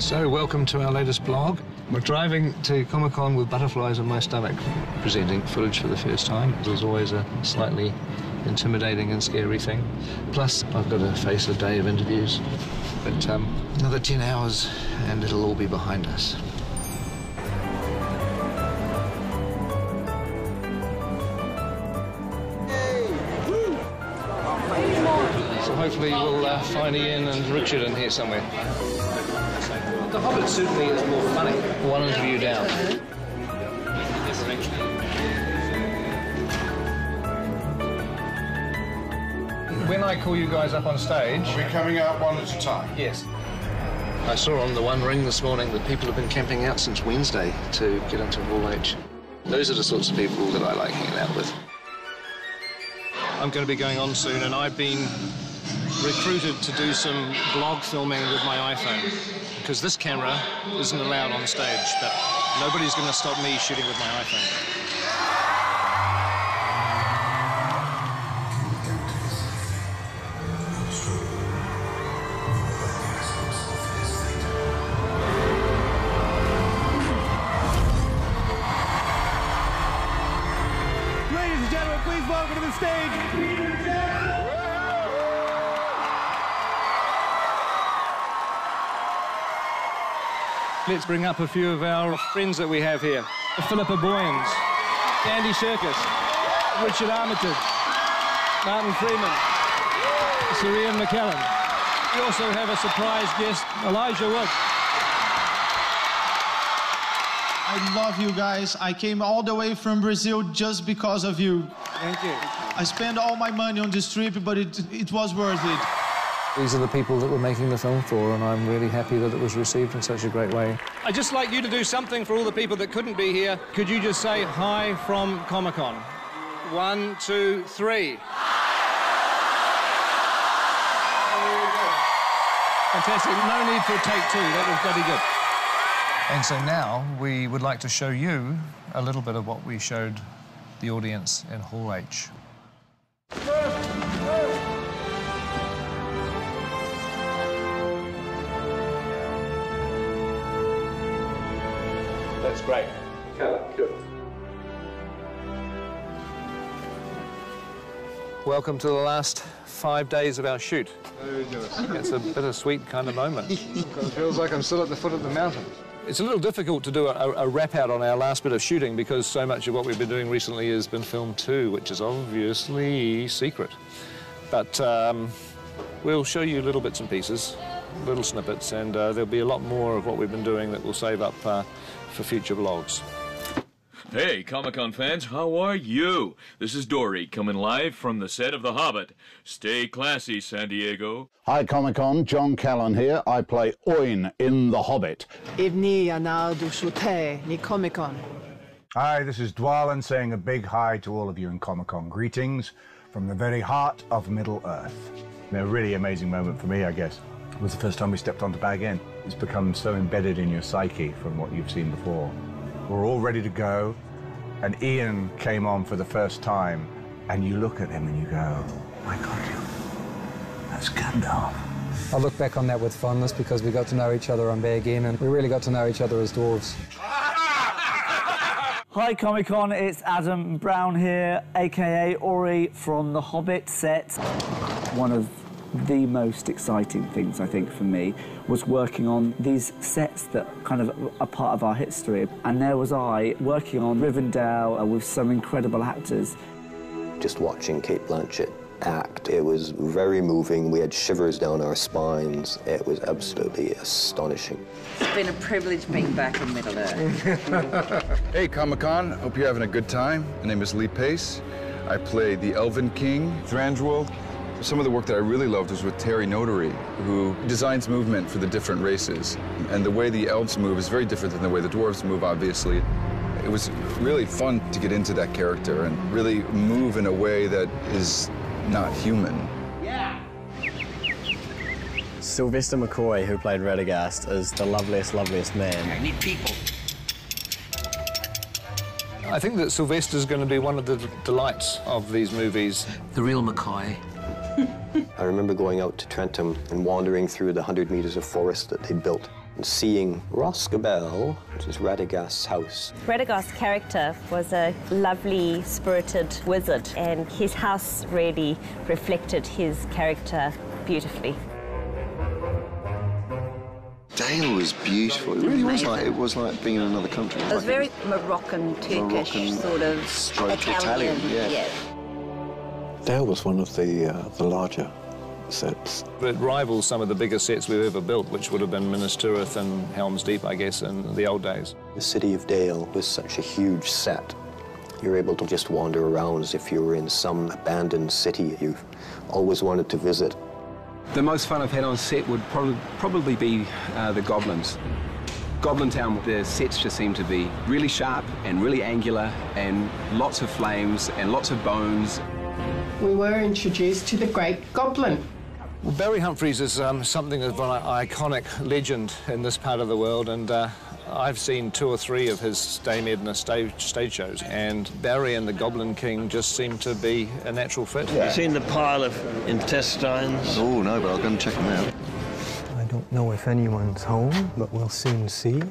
So, welcome to our latest blog. We're driving to Comic-Con with butterflies in my stomach, presenting footage for the first time. It was always a slightly intimidating and scary thing. Plus, I've got to face a day of interviews. But another 10 hours and it'll all be behind us. So hopefully we'll find Ian and Richard in here somewhere. The Hobbit certainly is more funny. One interview down. When I call you guys up on stage... Are we coming out one at a time? Yes. I saw on the One Ring this morning that people have been camping out since Wednesday to get into Hall H. Those are the sorts of people that I like hanging out with. I'm going to be going on soon, and I've been recruited to do some blog filming with my iPhone, because this camera isn't allowed on stage, but nobody's going to stop me shooting with my iPhone. Ladies and gentlemen, please welcome to the stage, Let's bring up a few of our friends that we have here. Philippa Boyens, Andy Serkis, Richard Armitage, Martin Freeman, Sir Ian McKellen. We also have a surprise guest, Elijah Wood. I love you guys. I came all the way from Brazil just because of you. Thank you. I spent all my money on this trip, but it was worth it. These are the people that we're making the film for, and I'm really happy that it was received in such a great way. I'd just like you to do something for all the people that couldn't be here. Could you just say hi from Comic-Con? 1, 2, 3. Fantastic. No need for a take two. That was bloody good. And so now we would like to show you a little bit of what we showed the audience in Hall H. That's great. Good. Welcome to the last 5 days of our shoot. It's a bittersweet kind of moment. It feels like I'm still at the foot of the mountain. It's a little difficult to do a wrap-out on our last bit of shooting because so much of what we've been doing recently has been film too, which is obviously secret. But we'll show you little bits and pieces, little snippets, and there'll be a lot more of what we've been doing that we'll save up for future vlogs. Hey, Comic-Con fans, how are you? This is Dory, coming live from the set of The Hobbit. Stay classy, San Diego. Hi, Comic-Con. John Callan here. I play Oin in The Hobbit. Hi, this is Dwalin saying a big hi to all of you in Comic-Con. Greetings from the very heart of Middle-earth. A really amazing moment for me, I guess. It was the first time we stepped onto Bag End. It's become so embedded in your psyche from what you've seen before. We're all ready to go, and Ian came on for the first time, and you look at him and you go, oh my God, that's Gandalf. I look back on that with fondness because we got to know each other on Bag End, and we really got to know each other as dwarves. Hi Comic-Con, it's Adam Brown here, aka Ori from the Hobbit set. One of the most exciting things, I think, for me was working on these sets that kind of are part of our history. And there was I working on Rivendell with some incredible actors. Just watching Cate Blanchett act, it was very moving. We had shivers down our spines. It was absolutely astonishing. It's been a privilege being back in Middle-earth. Hey, Comic-Con. Hope you're having a good time. My name is Lee Pace. I play the Elven King, Thranduil. Some of the work that I really loved was with Terry Notary, who designs movement for the different races. And the way the elves move is very different than the way the dwarves move, obviously. It was really fun to get into that character and really move in a way that is not human. Yeah. Sylvester McCoy, who played Radagast, is the loveliest man. I need people. I think that Sylvester's going to be one of the delights of these movies. The real McCoy. I remember going out to Trentham and wandering through the 100 meters of forest that they built Seeing Roscabel, which is Radagast's house. Radagast's character was a lovely, spirited wizard, and his house really reflected his character beautifully. Dale was beautiful. It really was like, it was like being in another country. It was very Moroccan, Turkish, sort of Italian. Yeah. Dale was one of the larger sets. It rivals some of the biggest sets we've ever built, which would have been Minas Tirith and Helm's Deep, I guess, in the old days. The city of Dale was such a huge set. You're able to just wander around as if you were in some abandoned city you've always wanted to visit. The most fun I've had on set would probably be the Goblins. Goblin Town, the sets just seem to be really sharp and really angular and lots of flames and lots of bones. We were introduced to the Great Goblin. Well, Barry Humphries is something of an iconic legend in this part of the world, and I've seen 2 or 3 of his Dame Edna stage shows, and Barry and the Goblin King just seem to be a natural fit. Yeah. You seen the pile of intestines? Oh, no, but I'll go and check them out. I don't know if anyone's home, but we'll soon see.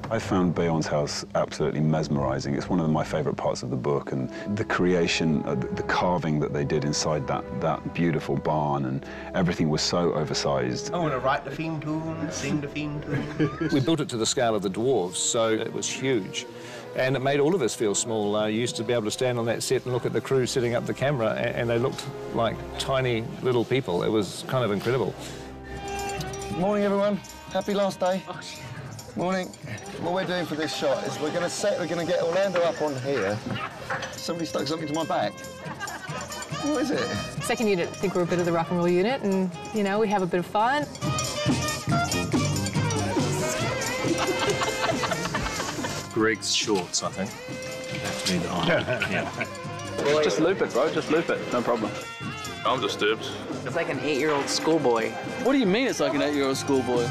I found Bayon's house absolutely mesmerizing. It's one of my favorite parts of the book, and the creation, the carving that they did inside that beautiful barn, and everything was so oversized. I want to write the theme tune, sing the theme tune. We built it to the scale of the dwarves, so it was huge. And it made all of us feel small. I used to be able to stand on that set and look at the crew setting up the camera, and they looked like tiny little people. It was kind of incredible. Morning, everyone. Happy last day. Morning. What we're doing for this shot is we're going to get Orlando up on here. Somebody stuck something to my back. What is it? Second unit, I think we're a bit of the rock and roll unit, and, you know, we have a bit of fun. Greg's shorts, I think. Have to be the height. Yeah. Just loop it, bro. Just loop it. No problem. I'm disturbed. It's like an 8-year-old schoolboy. What do you mean it's like an 8-year-old schoolboy?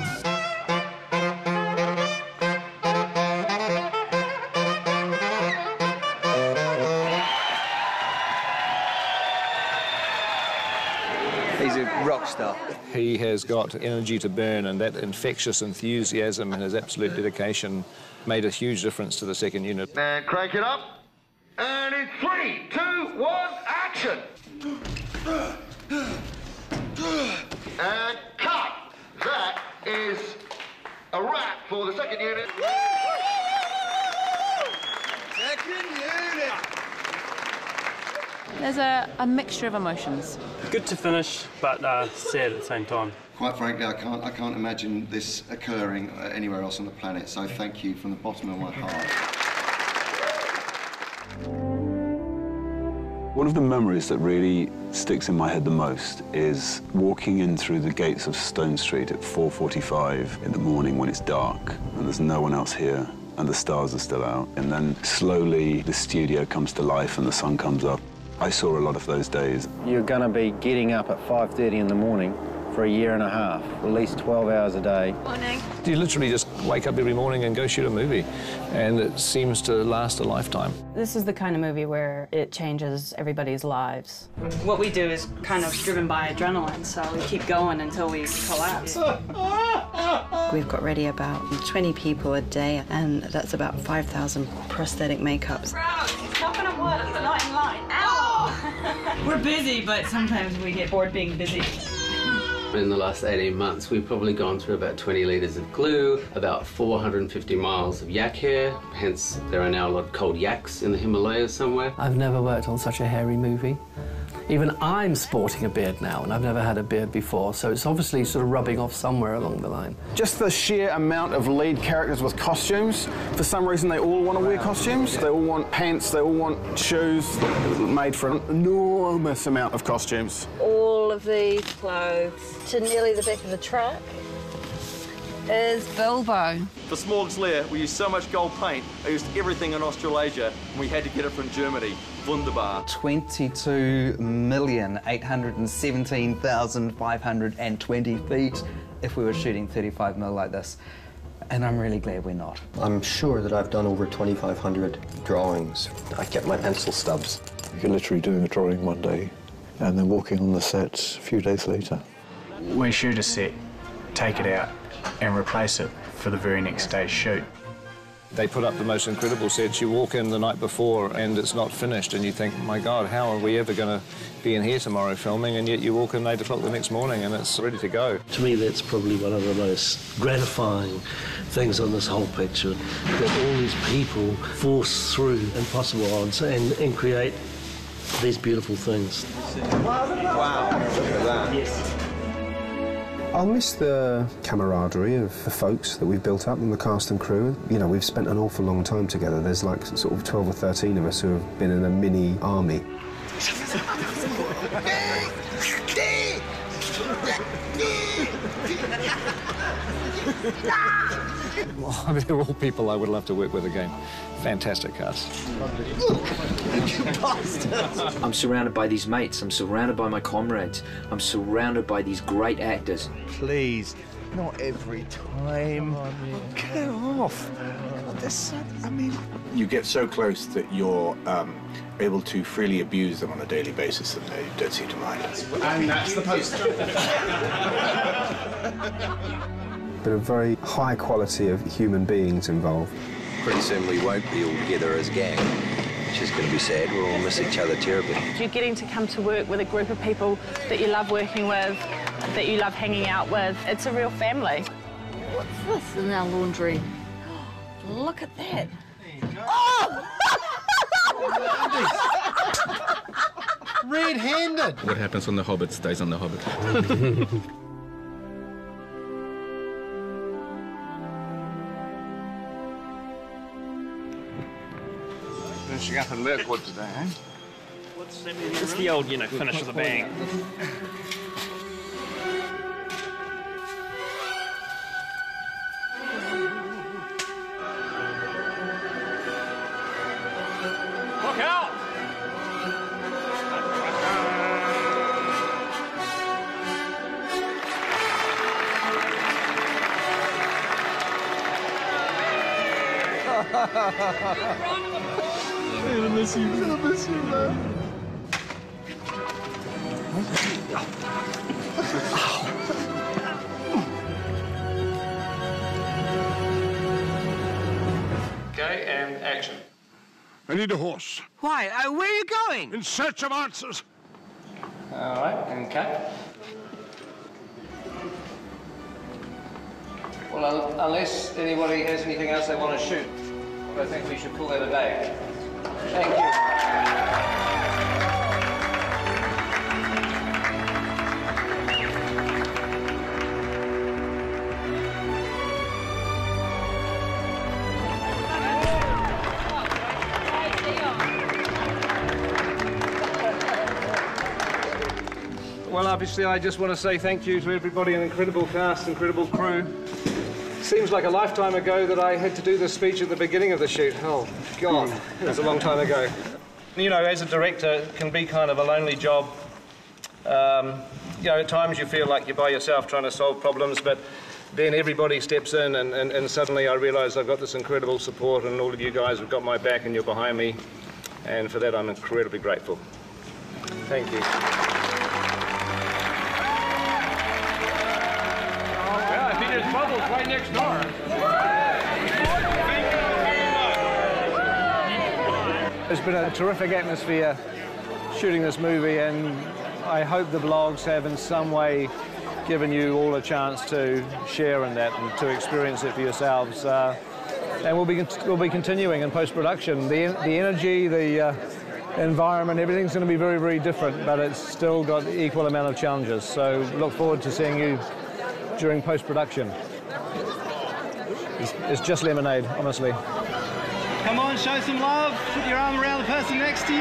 He's a rock star. He has got energy to burn, and that infectious enthusiasm and his absolute dedication made a huge difference to the second unit. And crank it up. And in 3, 2, 1, action! And cut! That is a wrap for the second unit. Second unit! There's a mixture of emotions. Good to finish, but sad at the same time. Quite frankly, I can't imagine this occurring anywhere else on the planet, so thank you from the bottom of my heart. One of the memories that really sticks in my head the most is walking in through the gates of Stone Street at 4:45 in the morning when it's dark and there's no one else here and the stars are still out, and then slowly the studio comes to life and the sun comes up. I saw a lot of those days. You're going to be getting up at 5:30 in the morning for a year and a half, at least 12 hours a day. Morning. You literally just wake up every morning and go shoot a movie, and it seems to last a lifetime. This is the kind of movie where it changes everybody's lives. What we do is kind of driven by adrenaline, so we keep going until we collapse. We've got ready about 20 people a day, and that's about 5,000 prosthetic makeups. It's not gonna work, it's not in line. Ow! We're busy, but sometimes we get bored being busy. In the last 18 months, we've probably gone through about 20 litres of glue, about 450 miles of yak hair, hence there are now a lot of cold yaks in the Himalayas somewhere. I've never worked on such a hairy movie. Even I'm sporting a beard now, and I've never had a beard before, so it's obviously sort of rubbing off somewhere along the line. Just the sheer amount of lead characters with costumes. For some reason, they all want to wear costumes. They all want pants, they all want shoes made for an enormous amount of costumes. All of these clothes to nearly the back of the truck is Bilbo. For Smorg's Lair, we used so much gold paint, I used everything in Australasia, and we had to get it from Germany. Wunderbar. 22,817,520 feet if we were shooting 35mm like this. And I'm really glad we're not. I'm sure that I've done over 2,500 drawings. I kept my pencil stubs. You're literally doing a drawing one day and then walking on the set a few days later. We shoot a set take it out and replace it for the very next day's shoot. They put up the most incredible sets. You walk in the night before and it's not finished and you think, my God, how are we ever going to be in here tomorrow filming? And yet you walk in 8 o'clock the next morning and it's ready to go. To me, that's probably one of the most gratifying things on this whole picture, that all these people force through impossible odds and create these beautiful things. Wow, look at that. Yes. I'll miss the camaraderie of the folks that we've built up and the cast and crew. You know, we've spent an awful long time together. There's like sort of 12 or 13 of us who have been in a mini army. Well, I mean, they're all people I would love to work with again. Fantastic cast. I'm surrounded by these mates. I'm surrounded by my comrades. I'm surrounded by these great actors. Please, not every time. Get off. I mean... You get so close that you're able to freely abuse them on a daily basis and they don't seem to mind. And that's the poster. But a very high quality of human beings involved. Pretty soon we won't be all together as gang, which is going to be sad. We'll all miss each other terribly. You're getting to come to work with a group of people that you love working with, that you love hanging out with. It's a real family. What's this in our laundry? Look at that. Oh! Red-handed. What happens on The Hobbit stays on The Hobbit. Finishing up in Mirkwood today, eh? It's the old, you know, finish with a bang. Look out! I'm gonna miss you. I'm gonna miss you, man. Okay, and action. I need a horse. Why? Where are you going? In search of answers. All right, and cut. Well, unless anybody has anything else they want to shoot, I think we should call that a day. Thank you. Well, obviously, I just want to say thank you to everybody, an incredible cast, incredible crew. Seems like a lifetime ago that I had to do this speech at the beginning of the shoot. Oh, God, it was a long time ago. You know, as a director, it can be kind of a lonely job. You know, at times you feel like you're by yourself trying to solve problems, but then everybody steps in and suddenly I realise I've got this incredible support and all of you guys have got my back and you're behind me. And for that, I'm incredibly grateful. Thank you. Peter's Bubbles right next door. It's been a terrific atmosphere shooting this movie, and I hope the blogs have in some way given you all a chance to share in that and to experience it for yourselves. And we'll be continuing in post-production. The energy, the environment, everything's going to be very, very different, but it's still got equal amount of challenges. So look forward to seeing you during post-production. It's just lemonade, honestly. Come on, show some love. Put your arm around the person next to you.